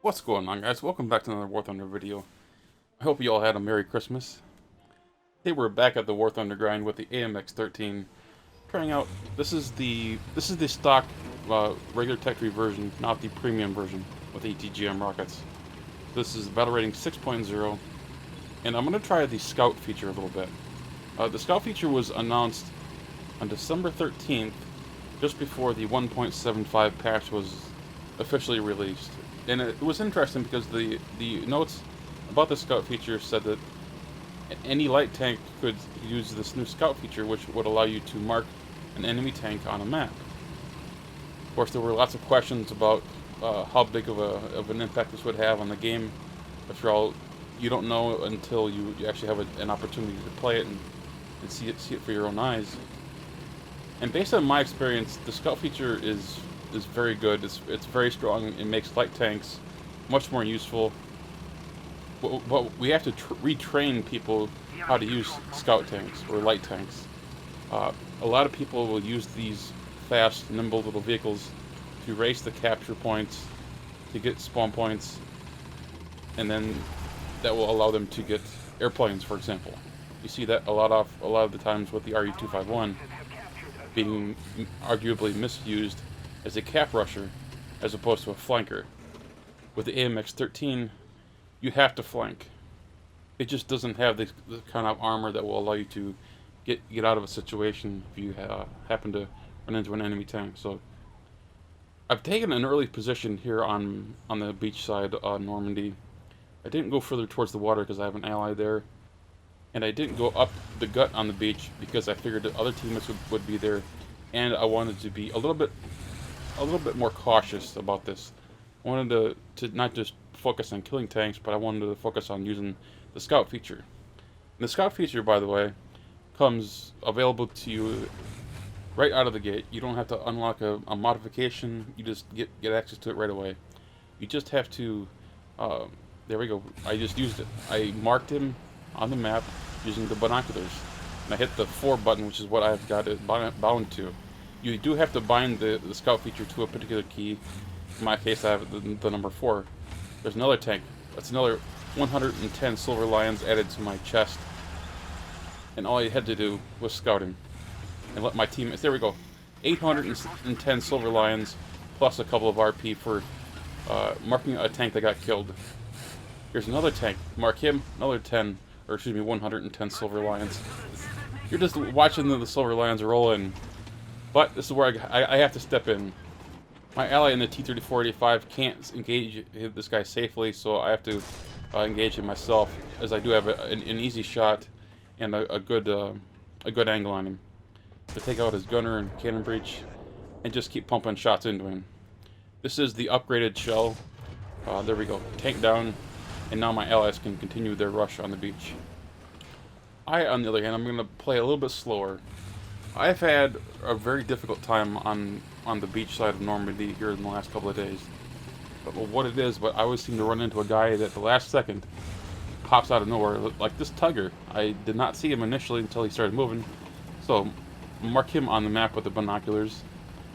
What's going on, guys? Welcome back to another War Thunder video. I hope you all had a Merry Christmas. Today we're back at the War Thunder grind with the AMX-13. Trying out, this is the stock regular Tech 3 version, not the premium version with ATGM rockets. This is battle rating 6.0, and I'm going to try the Scout feature a little bit. The Scout feature was announced on December 13th, just before the 1.75 patch was officially released. And it was interesting because the notes about the Scout feature said that any light tank could use this new Scout feature, which would allow you to mark an enemy tank on a map. Of course, there were lots of questions about how big of an impact this would have on the game. After all, you don't know until you actually have an opportunity to play it and see it for your own eyes. And based on my experience, the Scout feature is very good. It's very strong. It makes light tanks much more useful. But we have to retrain people how to use Scout tanks or light tanks. A lot of people will use these fast, nimble little vehicles to race the capture points, to get spawn points, and then that will allow them to get airplanes, for example. You see that a lot of the times with the RE-251 being arguably misused as a cap rusher as opposed to a flanker. With the AMX-13, you have to flank. It just doesn't have the kind of armor that will allow you to get out of a situation if you happen to run into an enemy tank. So I've taken an early position here on the beach side of Normandy. I didn't go further towards the water because I have an ally there, and I didn't go up the gut on the beach because I figured that other teammates would be there, and I wanted to be a little bit more cautious about this. I wanted to not just focus on killing tanks, but I wanted to focus on using the Scout feature. And the Scout feature, by the way, comes available to you right out of the gate. You don't have to unlock a modification. You just get access to it right away. You just have to, there we go. I just used it. I marked him on the map using the binoculars. And I hit the 4 button, which is what I've got it bound to. You do have to bind the Scout feature to a particular key. In my case, I have the number 4. There's another tank. That's another 110 Silver Lions added to my chest. And all I had to do was scout him. And let my teammates... There we go. 810 Silver Lions, plus a couple of RP for marking a tank that got killed. Here's another tank. Mark him, another 10, or excuse me, 110 Silver Lions. You're just watching the Silver Lions roll in. But this is where I have to step in. My ally in the T-34-85 can't engage this guy safely, so I have to engage him myself, as I do have an easy shot and a good angle on him to take out his gunner and cannon breach and just keep pumping shots into him. This is the upgraded shell. There we go. Tank down, and now my allies can continue their rush on the beach. On the other hand, I'm going to play a little bit slower. I've had a very difficult time on the beach side of Normandy here in the last couple of days. But what it is, but I always seem to run into a guy that the last second pops out of nowhere, like this Tugger. I did not see him initially until he started moving. So mark him on the map with the binoculars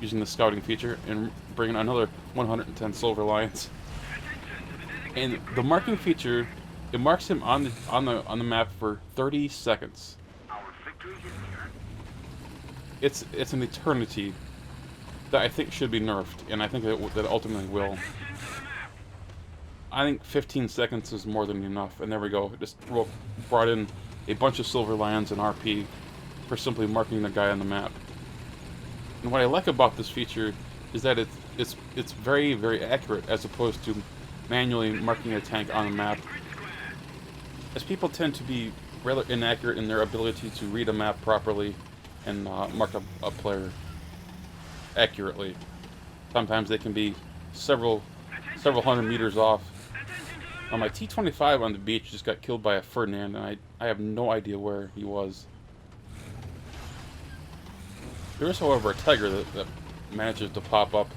using the scouting feature and bring in another 110 Silver Lions. And the marking feature, it marks him on the map for 30 seconds. It's an eternity that I think should be nerfed, and I think that ultimately will. I think 15 seconds is more than enough, and there we go. Just brought in a bunch of Silver Lions and RP for simply marking the guy on the map. And what I like about this feature is that it's very, very accurate as opposed to manually marking a tank on a map, as people tend to be rather inaccurate in their ability to read a map properly and mark a player accurately. Sometimes they can be several hundred meters off. My T-25 on the beach just got killed by a Ferdinand, and I have no idea where he was. There is, however, a Tiger that manages to pop up.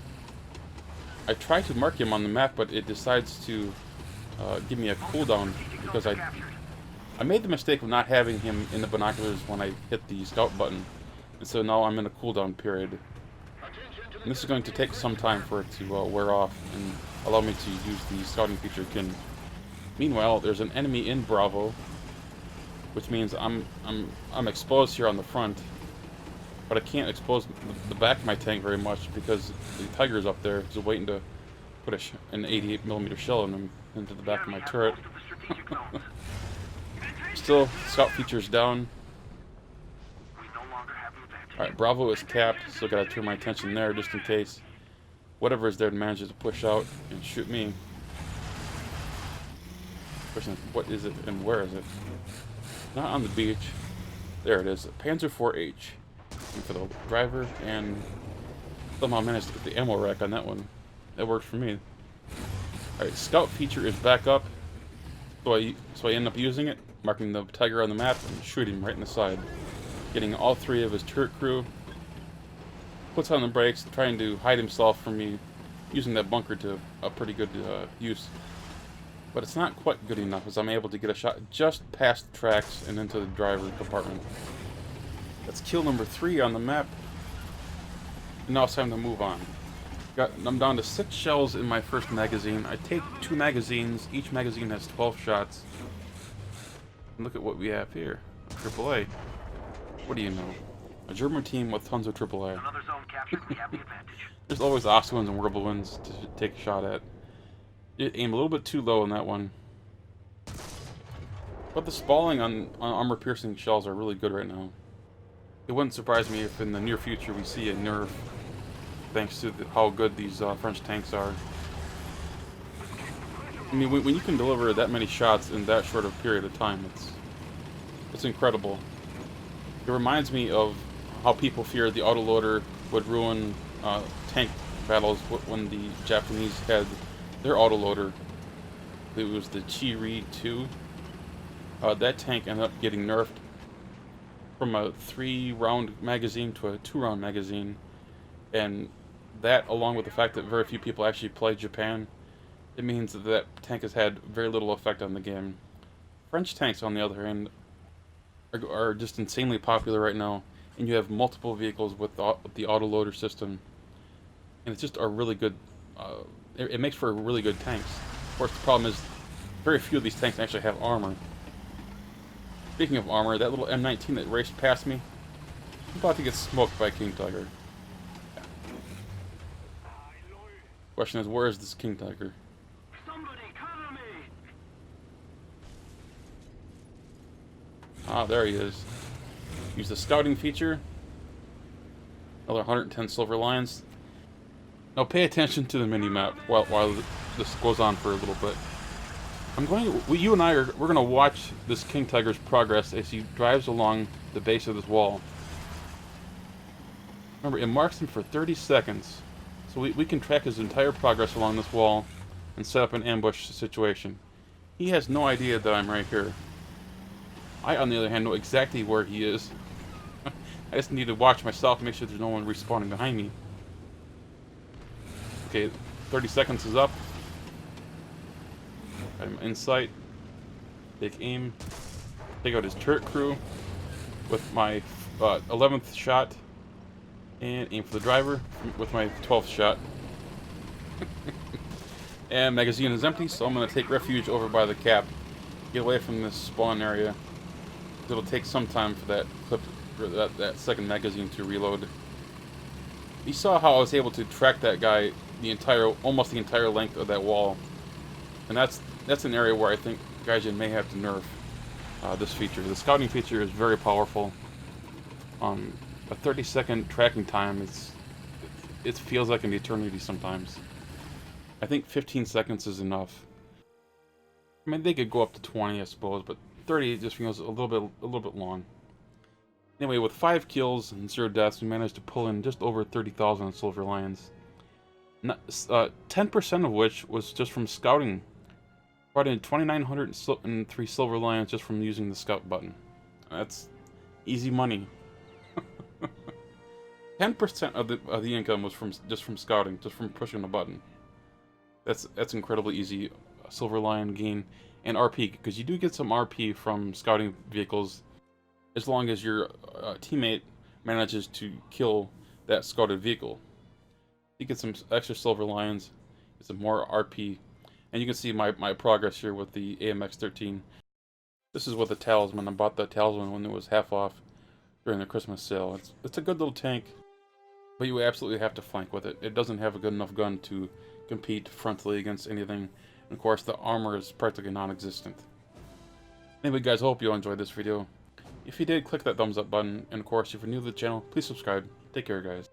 I try to mark him on the map, but it decides to give me a cooldown because I made the mistake of not having him in the binoculars when I hit the scout button, and so now I'm in a cooldown period. And this is going to take some time for it to wear off, and allow me to use the scouting feature again. Meanwhile, there's an enemy in Bravo, which means I'm exposed here on the front, but I can't expose the back of my tank very much because the Tiger's up there just waiting to put an 88mm shell into the back of my turret. Still, scout feature's down. Alright, Bravo is capped, so gotta turn my attention there just in case whatever is there manages to push out and shoot me. Question is, what is it and where is it? Not on the beach. There it is. Panzer IV-H. For the driver, and somehow managed to get the ammo rack on that one. That worked for me. Alright, scout feature is back up. So I end up using it, marking the Tiger on the map, and shooting him right in the side. Getting all three of his turret crew. Puts on the brakes, trying to hide himself from me, using that bunker to a pretty good use. But it's not quite good enough, as I'm able to get a shot just past the tracks and into the driver compartment. That's kill number 3 on the map. And now it's time to move on. I'm down to 6 shells in my first magazine. I take 2 magazines. Each magazine has 12 shots. And look at what we have here. AAA. What do you know? A German team with tons of AAA. Another zone captured. We have the advantage. There's always Oswins and Whirlwinds to take a shot at. It aimed a little bit too low on that one. But the spalling on armor-piercing shells are really good right now. It wouldn't surprise me if in the near future we see a nerf, thanks to how good these French tanks are. I mean, when you can deliver that many shots in that short of a period of time, it's incredible. It reminds me of how people feared the autoloader would ruin tank battles when the Japanese had their autoloader. It was the Chiri 2. That tank ended up getting nerfed from a 3-round magazine to a 2-round magazine, and that, along with the fact that very few people actually play Japan, it means that that tank has had very little effect on the game. French tanks, on the other hand, are just insanely popular right now, and you have multiple vehicles with the autoloader system, and it's just a really good. It makes for really good tanks. Of course, the problem is very few of these tanks actually have armor. Speaking of armor, that little M19 that raced past me, I'm about to get smoked by King Tiger. Question is, where is this King Tiger? Somebody cover me. Ah, there he is. Use the scouting feature. Another 110 silver lions. Now pay attention to the mini-map while this goes on for a little bit. You and I we're going to watch this King Tiger's progress as he drives along the base of this wall. Remember, it marks him for 30 seconds, so we can track his entire progress along this wall and set up an ambush situation. He has no idea that I'm right here. I, on the other hand, know exactly where he is. I just need to watch myself and make sure there's no one respawning behind me. Okay, 30 seconds is up. I'm in sight. Take aim. Take out his turret crew with my 11th shot. And aim for the driver with my 12th shot. And magazine is empty, so I'm going to take refuge over by the cap. Get away from this spawn area. It'll take some time for that clip, for that second magazine to reload. You saw how I was able to track that guy almost the entire length of that wall. And that's an area where I think Gaijin may have to nerf this feature. The scouting feature is very powerful. A 30-second tracking time, it feels like an eternity sometimes. I think 15 seconds is enough. I mean, they could go up to 20, I suppose, but 30 just feels a little bit long. Anyway, with 5 kills and 0 deaths, we managed to pull in just over 30,000 silver lions. 10% of which was just from scouting. Brought in 2,903 silver lions just from using the scout button. That's easy money. 10% of the income was just from scouting, just from pushing a button. That's incredibly easy silver lion gain and RP, because you do get some RP from scouting vehicles as long as your teammate manages to kill that scouted vehicle. You get some extra silver lions. It's a more RP. And you can see my progress here with the AMX-13. This is with the Talisman. I bought the Talisman when it was half off during the Christmas sale. It's a good little tank, but you absolutely have to flank with it. It doesn't have a good enough gun to compete frontally against anything. And of course, the armor is practically non-existent. Anyway, guys, I hope you all enjoyed this video. If you did, click that thumbs up button. And of course, if you're new to the channel, please subscribe. Take care, guys.